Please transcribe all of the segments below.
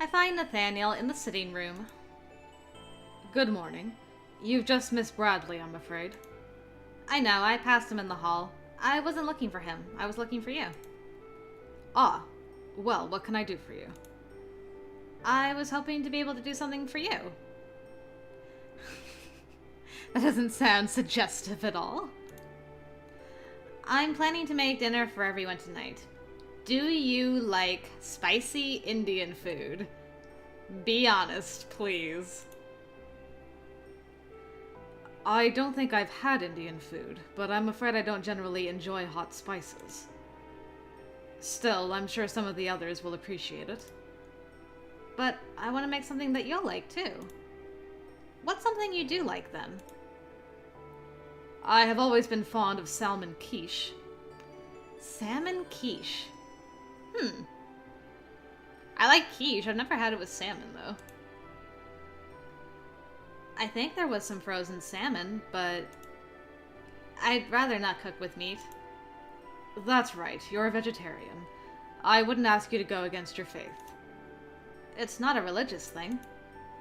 I find Nathaniel in the sitting room. Good morning. You've just missed Bradley, I'm afraid. I know, I passed him in the hall. I wasn't looking for him. I was looking for you. Ah, well, what can I do for you? I was hoping to be able to do something for you. That doesn't sound suggestive at all. I'm planning to make dinner for everyone tonight. Do you like spicy Indian food? Be honest, please. I don't think I've had Indian food, but I'm afraid I don't generally enjoy hot spices. Still, I'm sure some of the others will appreciate it. But I want to make something that you'll like, too. What's something you do like, then? I have always been fond of salmon quiche. Salmon quiche? I like quiche. I've never had it with salmon, though. I think there was some frozen salmon, but I'd rather not cook with meat. That's right, you're a vegetarian. I wouldn't ask you to go against your faith. It's not a religious thing.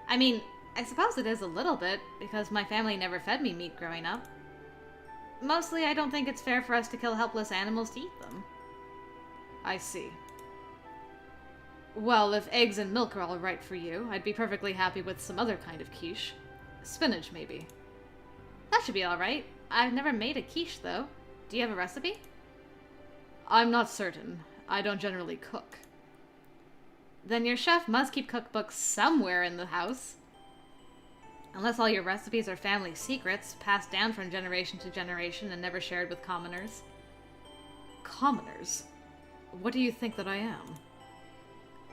I mean, I suppose it is a little bit, because my family never fed me meat growing up. Mostly, I don't think it's fair for us to kill helpless animals to eat them. I see. Well, if eggs and milk are all right for you, I'd be perfectly happy with some other kind of quiche. Spinach, maybe. That should be alright. I've never made a quiche, though. Do you have a recipe? I'm not certain. I don't generally cook. Then your chef must keep cookbooks somewhere in the house. Unless all your recipes are family secrets, passed down from generation to generation and never shared with commoners. Commoners? What do you think that I am?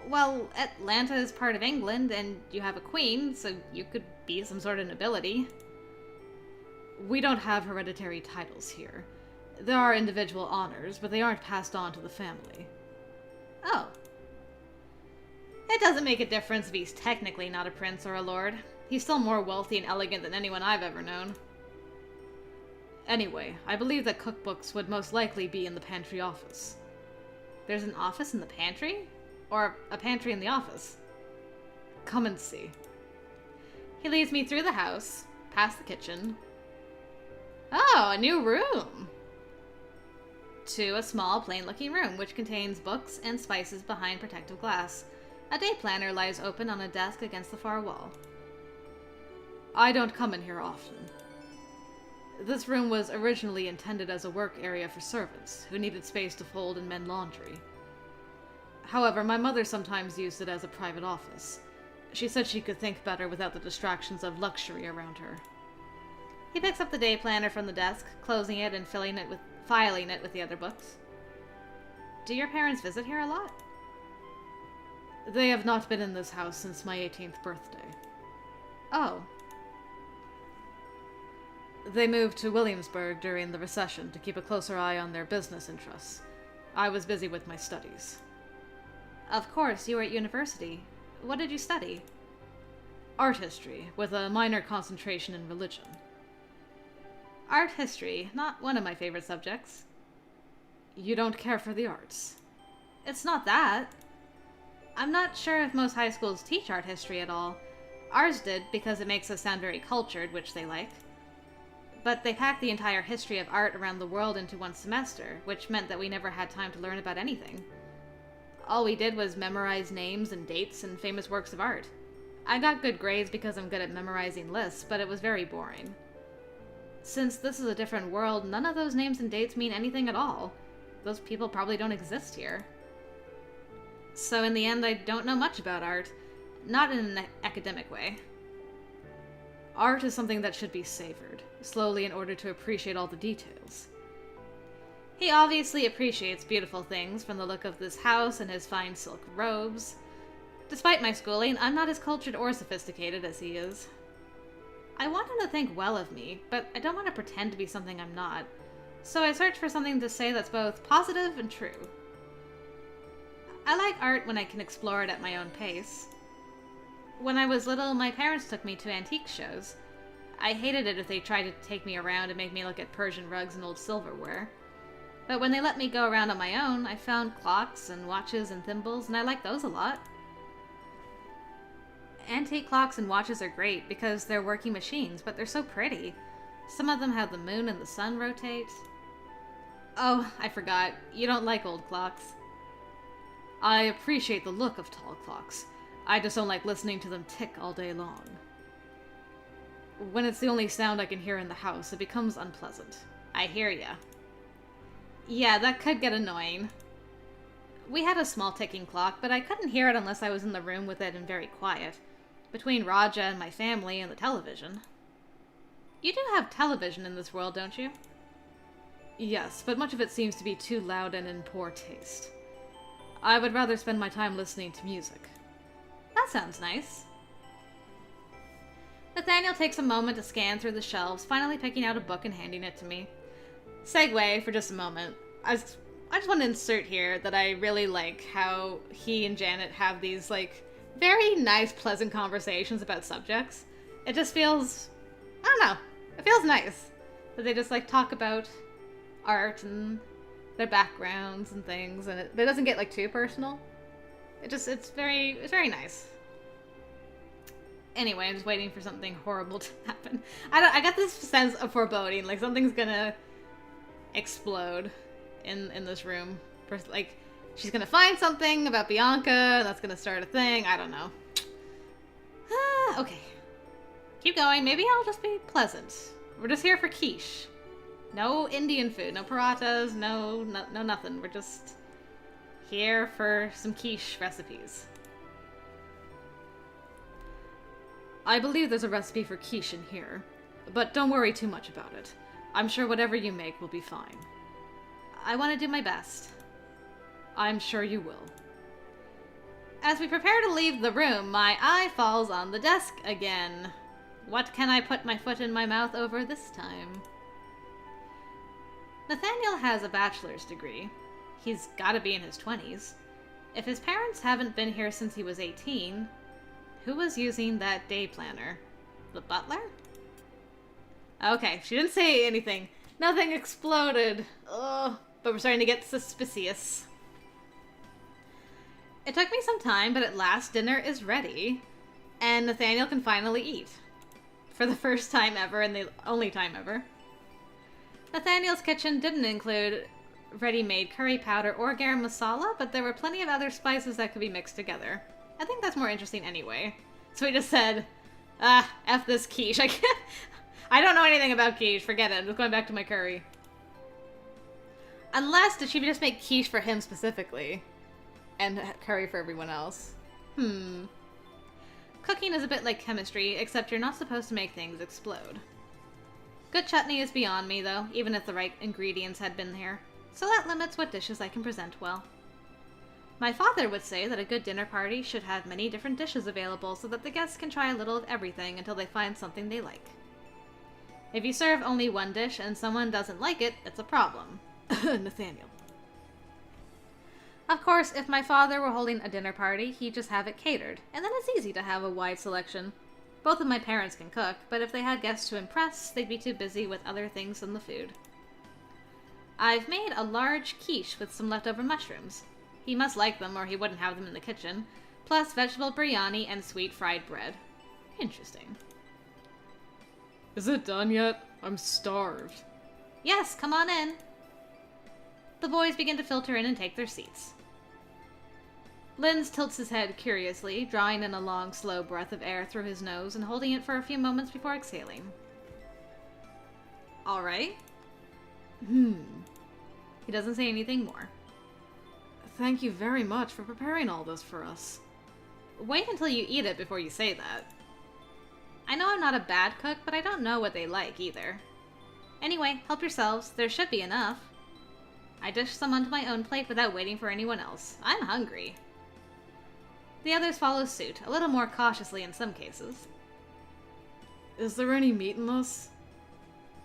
Well, Atlanta is part of England, and you have a queen, so you could be some sort of nobility. We don't have hereditary titles here. There are individual honors, but they aren't passed on to the family. Oh. It doesn't make a difference if he's technically not a prince or a lord. He's still more wealthy and elegant than anyone I've ever known. Anyway, I believe that cookbooks would most likely be in the pantry office. There's an office in the pantry? Or a pantry in the office? Come and see. He leads me through the house, past the kitchen. Oh, a new room! To a small, plain-looking room, which contains books and spices behind protective glass. A day planner lies open on a desk against the far wall. I don't come in here often. This room was originally intended as a work area for servants, who needed space to fold and mend laundry. However, my mother sometimes used it as a private office. She said she could think better without the distractions of luxury around her. He picks up the day planner from the desk, closing it and filing it with the other books. Do your parents visit here a lot? They have not been in this house since my 18th birthday. Oh. They moved to Williamsburg during the recession to keep a closer eye on their business interests. I was busy with my studies. Of course, you were at university. What did you study? Art history, with a minor concentration in religion. Art history, not one of my favorite subjects. You don't care for the arts? It's not that. I'm not sure if most high schools teach art history at all. Ours did, because it makes us sound very cultured, which they like. But they packed the entire history of art around the world into one semester, which meant that we never had time to learn about anything. All we did was memorize names and dates and famous works of art. I got good grades because I'm good at memorizing lists, but it was very boring. Since this is a different world, none of those names and dates mean anything at all. Those people probably don't exist here. So in the end, I don't know much about art. Not in an academic way. Art is something that should be savored, slowly in order to appreciate all the details. He obviously appreciates beautiful things from the look of this house and his fine silk robes. Despite my schooling, I'm not as cultured or sophisticated as he is. I want him to think well of me, but I don't want to pretend to be something I'm not. So I search for something to say that's both positive and true. I like art when I can explore it at my own pace. When I was little, my parents took me to antique shows. I hated it if they tried to take me around and make me look at Persian rugs and old silverware. But when they let me go around on my own, I found clocks and watches and thimbles, and I liked those a lot. Antique clocks and watches are great because they're working machines, but they're so pretty. Some of them have the moon and the sun rotate. Oh, I forgot. You don't like old clocks. I appreciate the look of tall clocks. I just don't like listening to them tick all day long. When it's the only sound I can hear in the house, it becomes unpleasant. I hear ya. Yeah, that could get annoying. We had a small ticking clock, but I couldn't hear it unless I was in the room with it and very quiet. Between Raja and my family and the television. You do have television in this world, don't you? Yes, but much of it seems to be too loud and in poor taste. I would rather spend my time listening to music. That sounds nice. Nathaniel takes a moment to scan through the shelves, finally picking out a book and handing it to me. Segue for just a moment. I just want to insert here that I really like how he and Janet have these, like, very nice, pleasant conversations about subjects. It just feels, I don't know, it feels nice that they just, like, talk about art and their backgrounds and things, and it doesn't get, like, too personal. It's very nice. Anyway, I'm just waiting for something horrible to happen. I got this sense of foreboding, like something's gonna explode in this room. Like, she's gonna find something about Bianca, and that's gonna start a thing. I don't know. Okay. Keep going. Maybe I'll just be pleasant. We're just here for quiche. No Indian food, no parathas, no nothing. We're just here for some quiche recipes. I believe there's a recipe for quiche in here, but don't worry too much about it. I'm sure whatever you make will be fine. I want to do my best. I'm sure you will. As we prepare to leave the room, my eye falls on the desk again. What can I put my foot in my mouth over this time? Nathaniel has a bachelor's degree. He's gotta be in his 20s. If his parents haven't been here since he was 18, who was using that day planner? The butler? Okay, she didn't say anything. Nothing exploded. Ugh, but we're starting to get suspicious. It took me some time, but at last dinner is ready, and Nathaniel can finally eat. For the first time ever, and the only time ever. Nathaniel's kitchen didn't include ready-made curry powder or garam masala, but there were plenty of other spices that could be mixed together. I think that's more interesting anyway. So he just said, F this quiche. I don't know anything about quiche. Forget it. I'm just going back to my curry. Unless, did she just make quiche for him specifically? And curry for everyone else? Cooking is a bit like chemistry, except you're not supposed to make things explode. Good chutney is beyond me, though, even if the right ingredients had been here. So that limits what dishes I can present well. My father would say that a good dinner party should have many different dishes available so that the guests can try a little of everything until they find something they like. If you serve only one dish and someone doesn't like it, it's a problem. Nathaniel. Of course, if my father were holding a dinner party, he'd just have it catered, and then it's easy to have a wide selection. Both of my parents can cook, but if they had guests to impress, they'd be too busy with other things than the food. I've made a large quiche with some leftover mushrooms. He must like them or he wouldn't have them in the kitchen, plus vegetable biryani and sweet fried bread. Interesting. Is it done yet? I'm starved. Yes, come on in. The boys begin to filter in and take their seats. Linz tilts his head curiously, drawing in a long, slow breath of air through his nose and holding it for a few moments before exhaling. All right. He doesn't say anything more. Thank you very much for preparing all this for us. Wait until you eat it before you say that. I know I'm not a bad cook, but I don't know what they like either. Anyway, help yourselves. There should be enough. I dished some onto my own plate without waiting for anyone else. I'm hungry. The others follow suit, a little more cautiously in some cases. Is there any meat in this?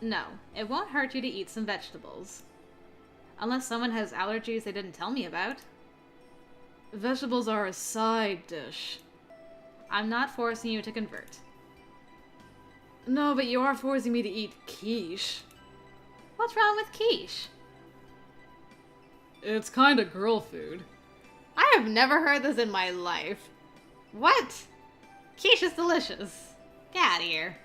No, it won't hurt you to eat some vegetables. Unless someone has allergies they didn't tell me about. Vegetables are a side dish. I'm not forcing you to convert. No, but you are forcing me to eat quiche. What's wrong with quiche? It's kinda girl food. I have never heard this in my life. What? Quiche is delicious. Get out of here.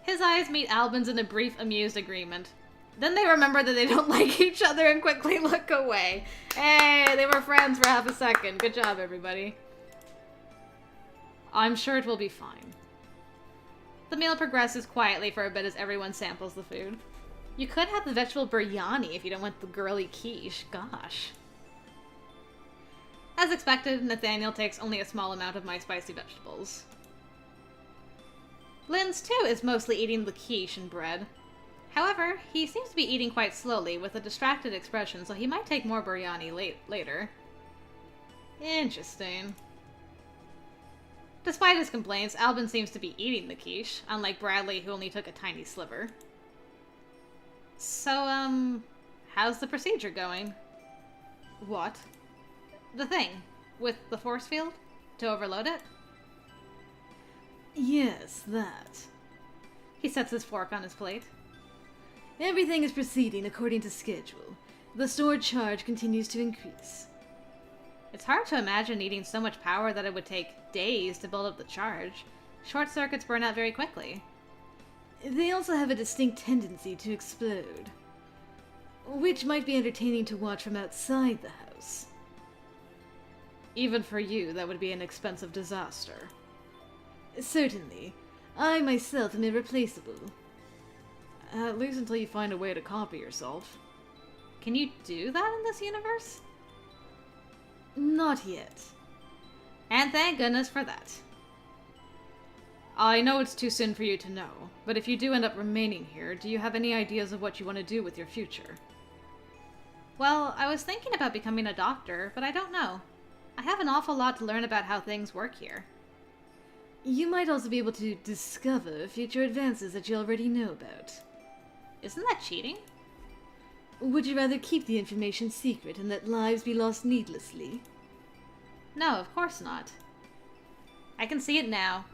His eyes meet Albin's in a brief, amused agreement. Then they remember that they don't like each other and quickly look away. Hey, they were friends for half a second. Good job, everybody. I'm sure it will be fine. The meal progresses quietly for a bit as everyone samples the food. You could have the vegetable biryani if you don't want the girly quiche. Gosh. As expected, Nathaniel takes only a small amount of my spicy vegetables. Linz, too, is mostly eating the quiche and bread. However, he seems to be eating quite slowly with a distracted expression, so he might take more biryani later. Interesting. Despite his complaints, Albin seems to be eating the quiche, unlike Bradley, who only took a tiny sliver. So, how's the procedure going? What? The thing. With the force field? To overload it? Yes, that. He sets his fork on his plate. Everything is proceeding according to schedule. The stored charge continues to increase. It's hard to imagine needing so much power that it would take days to build up the charge. Short circuits burn out very quickly. They also have a distinct tendency to explode, which might be entertaining to watch from outside the house. Even for you, that would be an expensive disaster. Certainly. I myself am irreplaceable. At least until you find a way to copy yourself. Can you do that in this universe? Not yet. And thank goodness for that. I know it's too soon for you to know, but if you do end up remaining here, do you have any ideas of what you want to do with your future? Well, I was thinking about becoming a doctor, but I don't know. I have an awful lot to learn about how things work here. You might also be able to discover future advances that you already know about. Isn't that cheating? Would you rather keep the information secret and let lives be lost needlessly? No, of course not. I can see it now.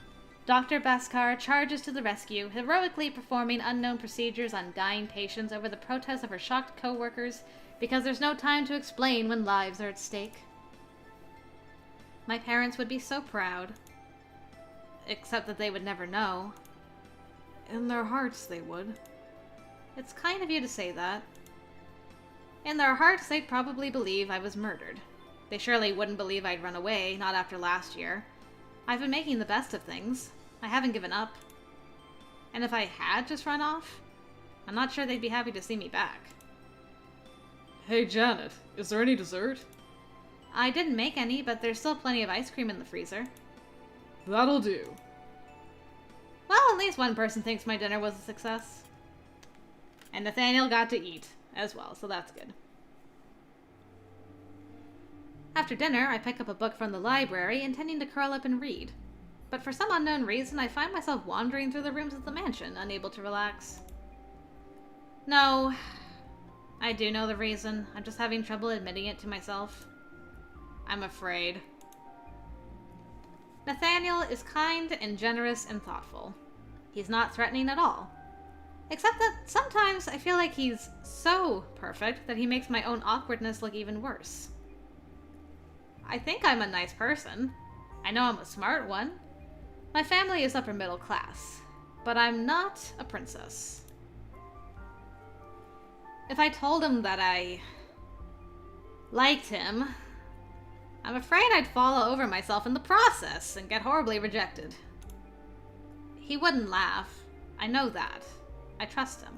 Dr. Bhaskar charges to the rescue, heroically performing unknown procedures on dying patients over the protests of her shocked co-workers because there's no time to explain when lives are at stake. My parents would be so proud. Except that they would never know. In their hearts, they would. It's kind of you to say that. In their hearts, they'd probably believe I was murdered. They surely wouldn't believe I'd run away, not after last year. I've been making the best of things. I haven't given up. And if I had just run off, I'm not sure they'd be happy to see me back. Hey Janet, is there any dessert? I didn't make any, but there's still plenty of ice cream in the freezer. That'll do. Well, at least one person thinks my dinner was a success. And Nathaniel got to eat as well, so that's good. After dinner, I pick up a book from the library, intending to curl up and read. But for some unknown reason, I find myself wandering through the rooms of the mansion, unable to relax. No, I do know the reason. I'm just having trouble admitting it to myself. I'm afraid. Nathaniel is kind and generous and thoughtful. He's not threatening at all. Except that sometimes I feel like he's so perfect that he makes my own awkwardness look even worse. I think I'm a nice person. I know I'm a smart one. My family is upper middle class. But I'm not a princess. If I told him that I liked him, I'm afraid I'd fall over myself in the process and get horribly rejected. He wouldn't laugh. I know that. I trust him.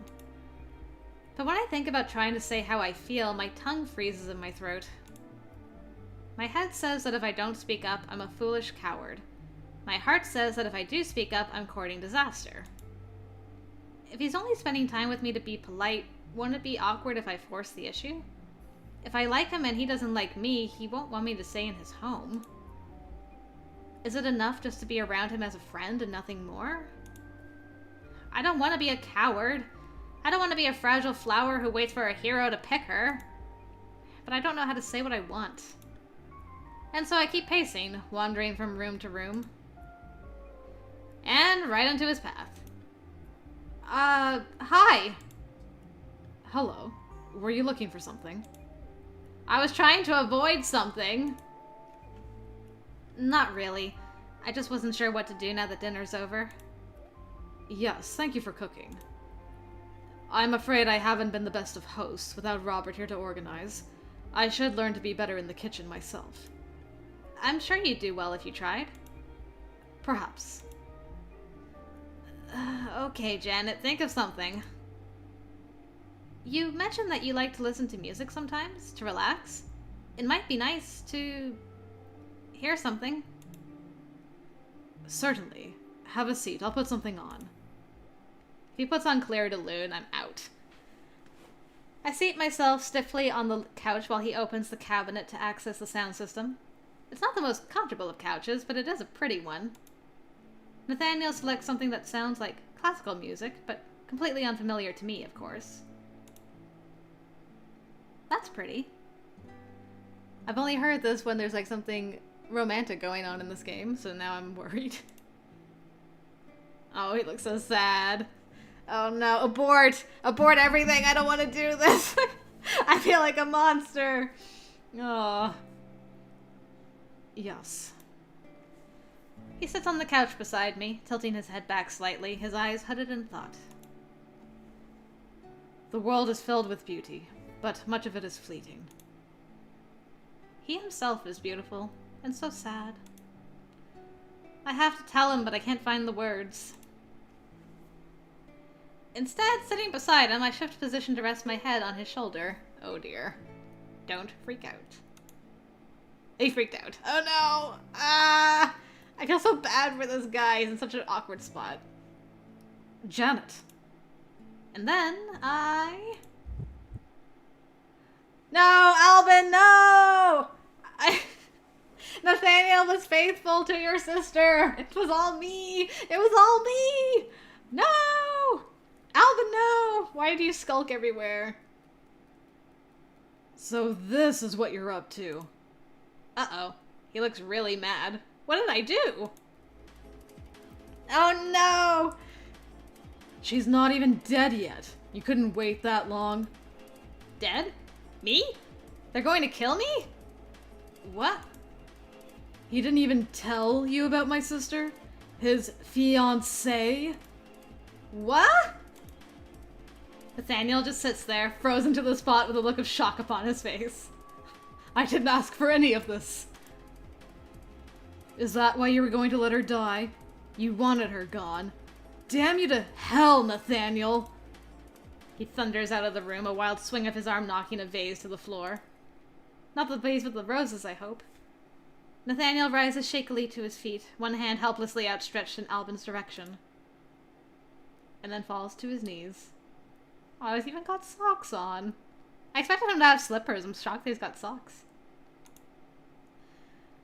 But when I think about trying to say how I feel, my tongue freezes in my throat. My head says that if I don't speak up, I'm a foolish coward. My heart says that if I do speak up, I'm courting disaster. If he's only spending time with me to be polite, won't it be awkward if I force the issue? If I like him and he doesn't like me, he won't want me to stay in his home. Is it enough just to be around him as a friend and nothing more? I don't want to be a coward. I don't want to be a fragile flower who waits for a hero to pick her. But I don't know how to say what I want. And so I keep pacing, wandering from room to room. And right onto his path. Hi. Hello. Were you looking for something? I was trying to avoid something. Not really. I just wasn't sure what to do now that dinner's over. Yes, thank you for cooking. I'm afraid I haven't been the best of hosts without Robert here to organize. I should learn to be better in the kitchen myself. I'm sure you'd do well if you tried. Perhaps. Okay, Janet, think of something. You mentioned that you like to listen to music sometimes, to relax. It might be nice to hear something. Certainly. Have a seat. I'll put something on. If he puts on Claire de Lune, I'm out. I seat myself stiffly on the couch while he opens the cabinet to access the sound system. It's not the most comfortable of couches, but it is a pretty one. Nathaniel selects something that sounds like classical music, but completely unfamiliar to me, of course. That's pretty. I've only heard this when there's like something romantic going on in this game, so now I'm worried. Oh, he looks so sad. Oh no, abort! Abort everything! I don't want to do this! I feel like a monster! Oh. Yes. He sits on the couch beside me, tilting his head back slightly, his eyes hooded in thought. The world is filled with beauty, but much of it is fleeting. He himself is beautiful, and so sad. I have to tell him, but I can't find the words. Instead, sitting beside him, I shift position to rest my head on his shoulder. Oh dear. Don't freak out. He freaked out. Oh no! Ah! I feel so bad for this guy. He's in such an awkward spot. Janet. And then No, Albin, no! Nathaniel was faithful to your sister. It was all me. It was all me. No! Albin, no! Why do you skulk everywhere? So this is what you're up to. Uh-oh. He looks really mad. What did I do? Oh no! She's not even dead yet. You couldn't wait that long. Dead? Me? They're going to kill me? What? He didn't even tell you about my sister? His fiancée? What? Nathaniel just sits there, frozen to the spot with a look of shock upon his face. I didn't ask for any of this. Is that why you were going to let her die? You wanted her gone. Damn you to hell, Nathaniel! He thunders out of the room, a wild swing of his arm knocking a vase to the floor. Not the vase with the roses, I hope. Nathaniel rises shakily to his feet, one hand helplessly outstretched in Albin's direction. And then falls to his knees. Oh, he's even got socks on. I expected him to have slippers. I'm shocked that he's got socks.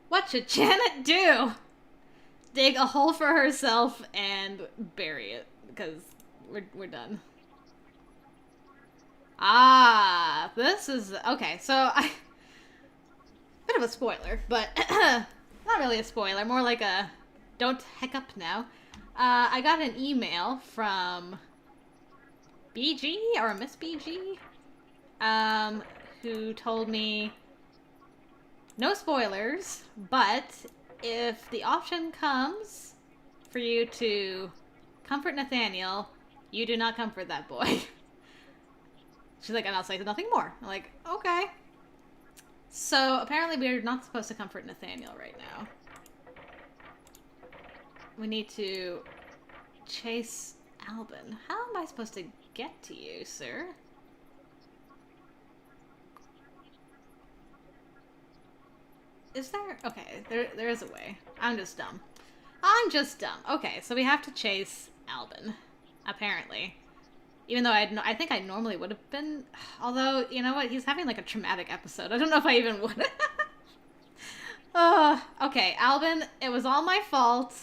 What should Janet do? Dig a hole for herself and bury it, because we're done. Ah, this is... Okay, so bit of a spoiler, but not really a spoiler, more like a don't hiccup now. I got an email from BG, or Miss BG, who told me no spoilers, but if the option comes for you to comfort Nathaniel, you do not comfort that boy. She's like, and I'll say nothing more. I'm like, okay. So apparently we're not supposed to comfort Nathaniel right now. We need to chase Albin. How am I supposed to get to you, sir? Is there? Okay, there is a way. I'm just dumb. I'm just dumb. Okay, so we have to chase Albin, apparently. Even though I think I normally would have been... Although, you know what? He's having like a traumatic episode. I don't know if I even would. Okay, Albin, it was all my fault.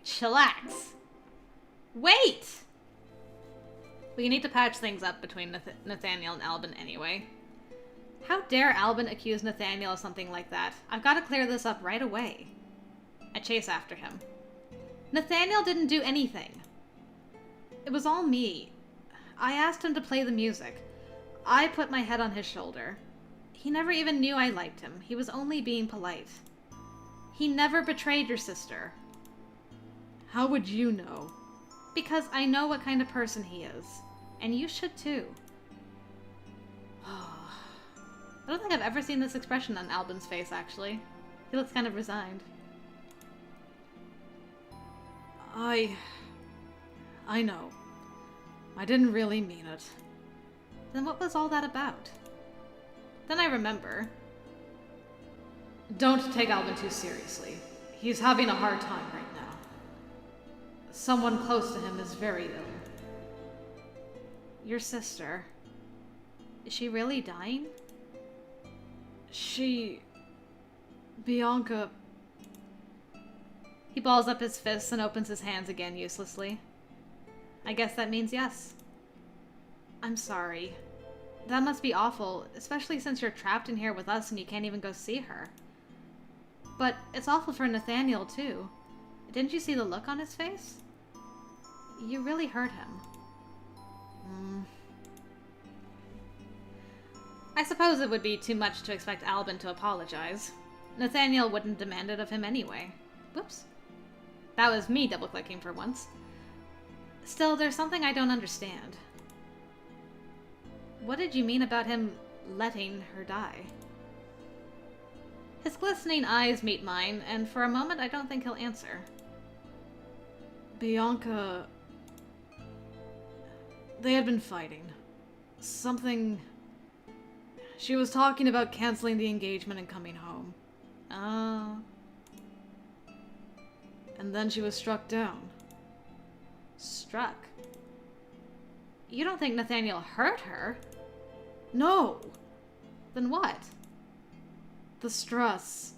Chillax. Wait! We need to patch things up between Nathaniel and Albin anyway. How dare Albin accuse Nathaniel of something like that? I've got to clear this up right away. I chase after him. Nathaniel didn't do anything. It was all me. I asked him to play the music. I put my head on his shoulder. He never even knew I liked him. He was only being polite. He never betrayed your sister. How would you know? Because I know what kind of person he is. And you should too. I don't think I've ever seen this expression on Albin's face, actually. He looks kind of resigned. I know. I didn't really mean it. Then what was all that about? Then I remember. Don't take Albin too seriously. He's having a hard time right now. Someone close to him is very ill. Your sister. Is she really dying? Bianca... He balls up his fists and opens his hands again uselessly. I guess that means yes. I'm sorry. That must be awful, especially since you're trapped in here with us and you can't even go see her. But it's awful for Nathaniel, too. Didn't you see the look on his face? You really hurt him. I suppose it would be too much to expect Albin to apologize. Nathaniel wouldn't demand it of him anyway. Whoops. That was me double-clicking for once. Still, there's something I don't understand. What did you mean about him letting her die? His glistening eyes meet mine, and for a moment I don't think he'll answer. Bianca... They had been fighting. Something... She was talking about canceling the engagement and coming home. Oh. And then she was struck down. Struck? You don't think Nathaniel hurt her? No! Then what? The stress.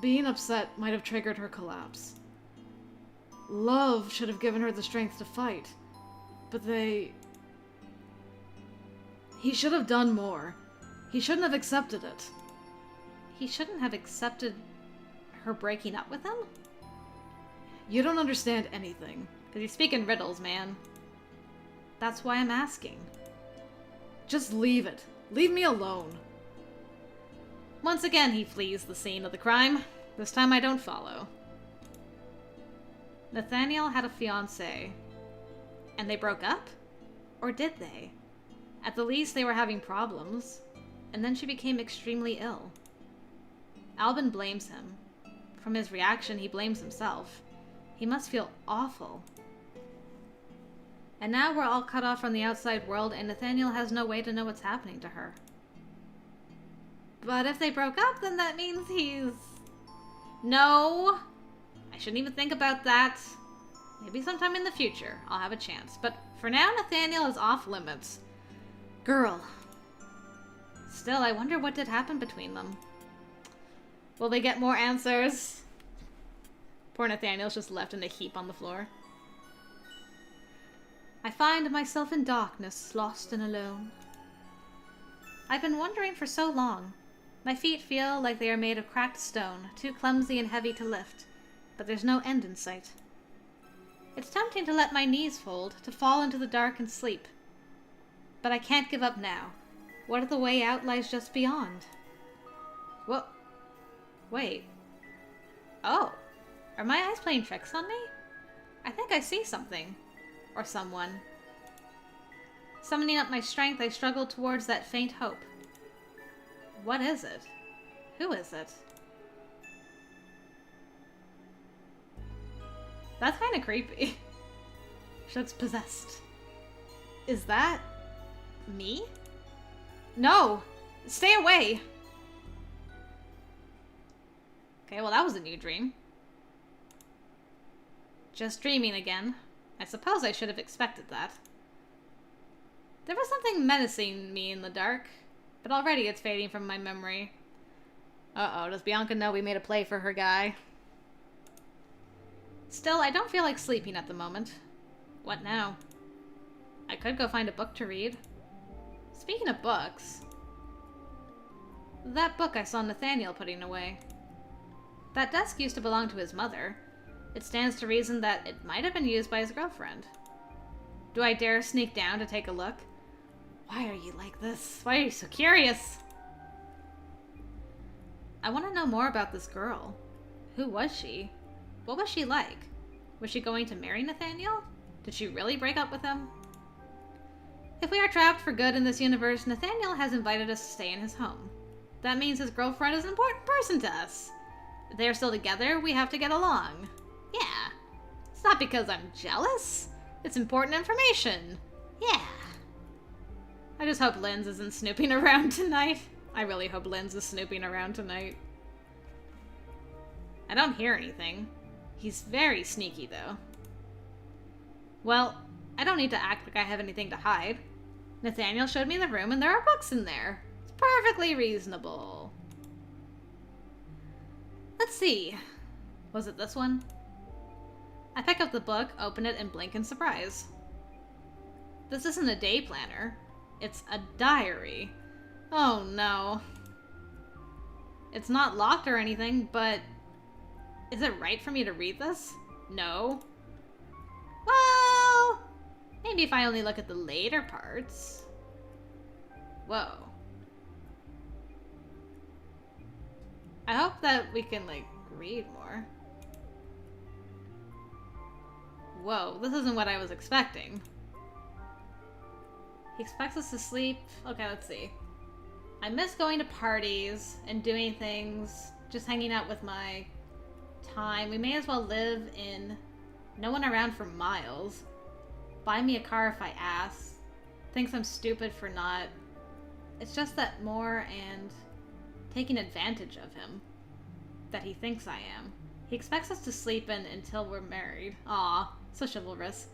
Being upset might have triggered her collapse. Love should have given her the strength to fight. But He should have done more. He shouldn't have accepted it. He shouldn't have accepted her breaking up with him? You don't understand anything. Because you speak in riddles, man. That's why I'm asking. Just leave it. Leave me alone. Once again, he flees the scene of the crime. This time I don't follow. Nathaniel had a fiancée. And they broke up? Or did they? At the least, they were having problems. And then she became extremely ill. Albin blames him. From his reaction, he blames himself. He must feel awful. And now we're all cut off from the outside world, and Nathaniel has no way to know what's happening to her. But if they broke up, then that means he's... No! I shouldn't even think about that. Maybe sometime in the future, I'll have a chance. But for now, Nathaniel is off limits. Girl. Still, I wonder what did happen between them. Will they get more answers? Poor Nathaniel's just left in a heap on the floor. I find myself in darkness, lost and alone. I've been wandering for so long. My feet feel like they are made of cracked stone, too clumsy and heavy to lift, but there's no end in sight. It's tempting to let my knees fold, to fall into the dark and sleep. But I can't give up now. What if the way out lies just beyond? What? Wait. Oh. Are my eyes playing tricks on me? I think I see something. Or someone. Summoning up my strength, I struggle towards that faint hope. What is it? Who is it? That's kind of creepy. She looks possessed. Is that... me? No! Stay away! Okay, well that was a new dream. Just dreaming again. I suppose I should have expected that. There was something menacing me in the dark, but already it's fading from my memory. Uh-oh, does Bianca know we made a play for her guy? Still, I don't feel like sleeping at the moment. What now? I could go find a book to read. Speaking of books... that book I saw Nathaniel putting away. That desk used to belong to his mother. It stands to reason that it might have been used by his girlfriend. Do I dare sneak down to take a look? Why are you like this? Why are you so curious? I want to know more about this girl. Who was she? What was she like? Was she going to marry Nathaniel? Did she really break up with him? If we are trapped for good in this universe, Nathaniel has invited us to stay in his home. That means his girlfriend is an important person to us. If they are still together, we have to get along. Yeah. It's not because I'm jealous. It's important information. Yeah. I just hope Linz isn't snooping around tonight. I really hope Linz is snooping around tonight. I don't hear anything. He's very sneaky, though. Well, I don't need to act like I have anything to hide. Nathaniel showed me the room and there are books in there. It's perfectly reasonable. Let's see. Was it this one? I pick up the book, open it, and blink in surprise. This isn't a day planner. It's a diary. Oh no. It's not locked or anything, but... Is it right for me to read this? No. Well... Maybe if I only look at the later parts. Whoa. I hope that we can, like, read more. Whoa, this isn't what I was expecting. He expects us to sleep. Okay, let's see. I miss going to parties and doing things, just hanging out with my time. We may as well live in no one around for miles. Buy me a car if I ask. Thinks I'm stupid for not. It's just that more and taking advantage of him that he thinks I am. He expects us to sleep in until we're married. Aw, so chivalrous.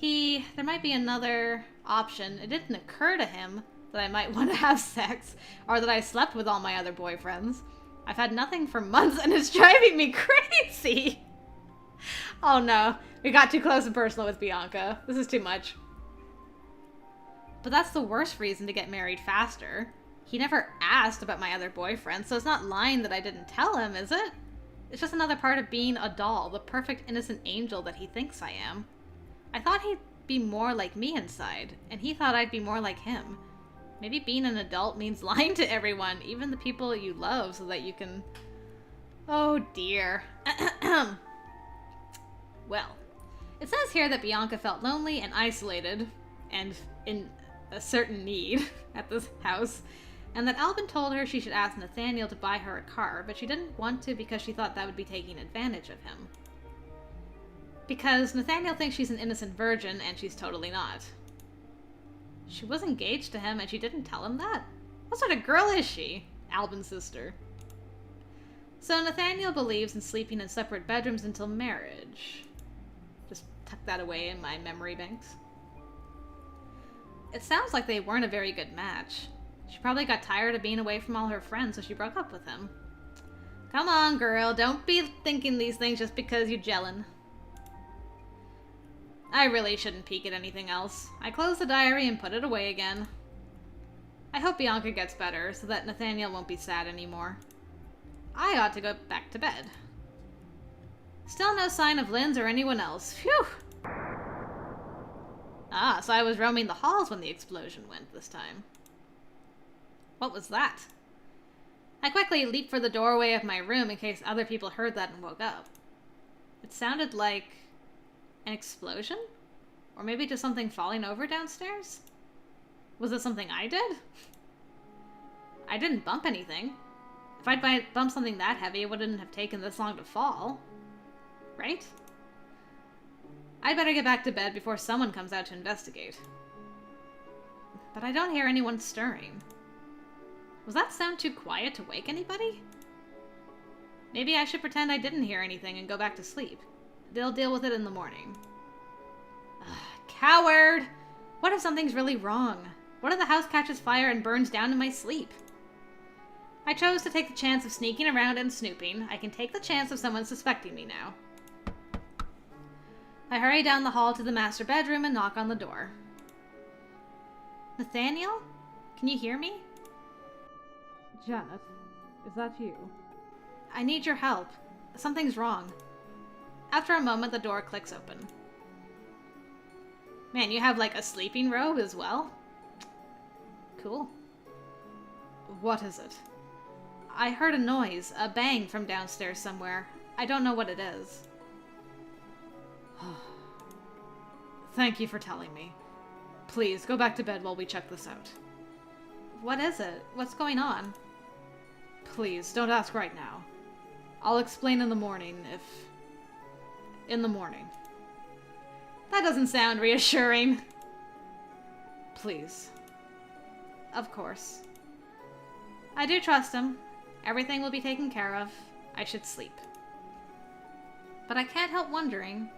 There might be another option. It didn't occur to him that I might want to have sex, or that I slept with all my other boyfriends. I've had nothing for months and it's driving me crazy. Oh no, we got too close and personal with Bianca. This is too much. But that's the worst reason to get married faster. He never asked about my other boyfriends, so it's not lying that I didn't tell him, is it? It's just another part of being a doll, the perfect innocent angel that he thinks I am. I thought he'd be more like me inside, and he thought I'd be more like him. Maybe being an adult means lying to everyone, even the people you love, so that you can... Oh dear. Well, it says here that Bianca felt lonely and isolated, and in a certain need at this house, and that Albin told her she should ask Nathaniel to buy her a car, but she didn't want to because she thought that would be taking advantage of him. Because Nathaniel thinks she's an innocent virgin, and she's totally not. She was engaged to him, and she didn't tell him that? What sort of girl is she? Albin's sister. So Nathaniel believes in sleeping in separate bedrooms until marriage. Just tuck that away in my memory banks. It sounds like they weren't a very good match. She probably got tired of being away from all her friends, so she broke up with him. Come on, girl, don't be thinking these things just because you're gelling. I really shouldn't peek at anything else. I closed the diary and put it away again. I hope Bianca gets better, so that Nathaniel won't be sad anymore. I ought to go back to bed. Still no sign of Linz or anyone else. Phew! Ah, so I was roaming the halls when the explosion went this time. What was that? I quickly leaped for the doorway of my room in case other people heard that and woke up. It sounded like an explosion? Or maybe just something falling over downstairs? Was it something I did? I didn't bump anything. If I'd bumped something that heavy, it wouldn't have taken this long to fall. Right? I'd better get back to bed before someone comes out to investigate. But I don't hear anyone stirring. Was that sound too quiet to wake anybody? Maybe I should pretend I didn't hear anything and go back to sleep. They'll deal with it in the morning. Ugh, coward! What if something's really wrong? What if the house catches fire and burns down in my sleep? I chose to take the chance of sneaking around and snooping. I can take the chance of someone suspecting me now. I hurry down the hall to the master bedroom and knock on the door. Nathaniel? Can you hear me? Janet, is that you? I need your help. Something's wrong. After a moment, the door clicks open. Man, you have like a sleeping robe as well? Cool. What is it? I heard a noise, a bang from downstairs somewhere. I don't know what it is. Thank you for telling me. Please, go back to bed while we check this out. What is it? What's going on? Please, don't ask right now. I'll explain in the morning in the morning. That doesn't sound reassuring. Please. Of course. I do trust him. Everything will be taken care of. I should sleep. But I can't help wondering,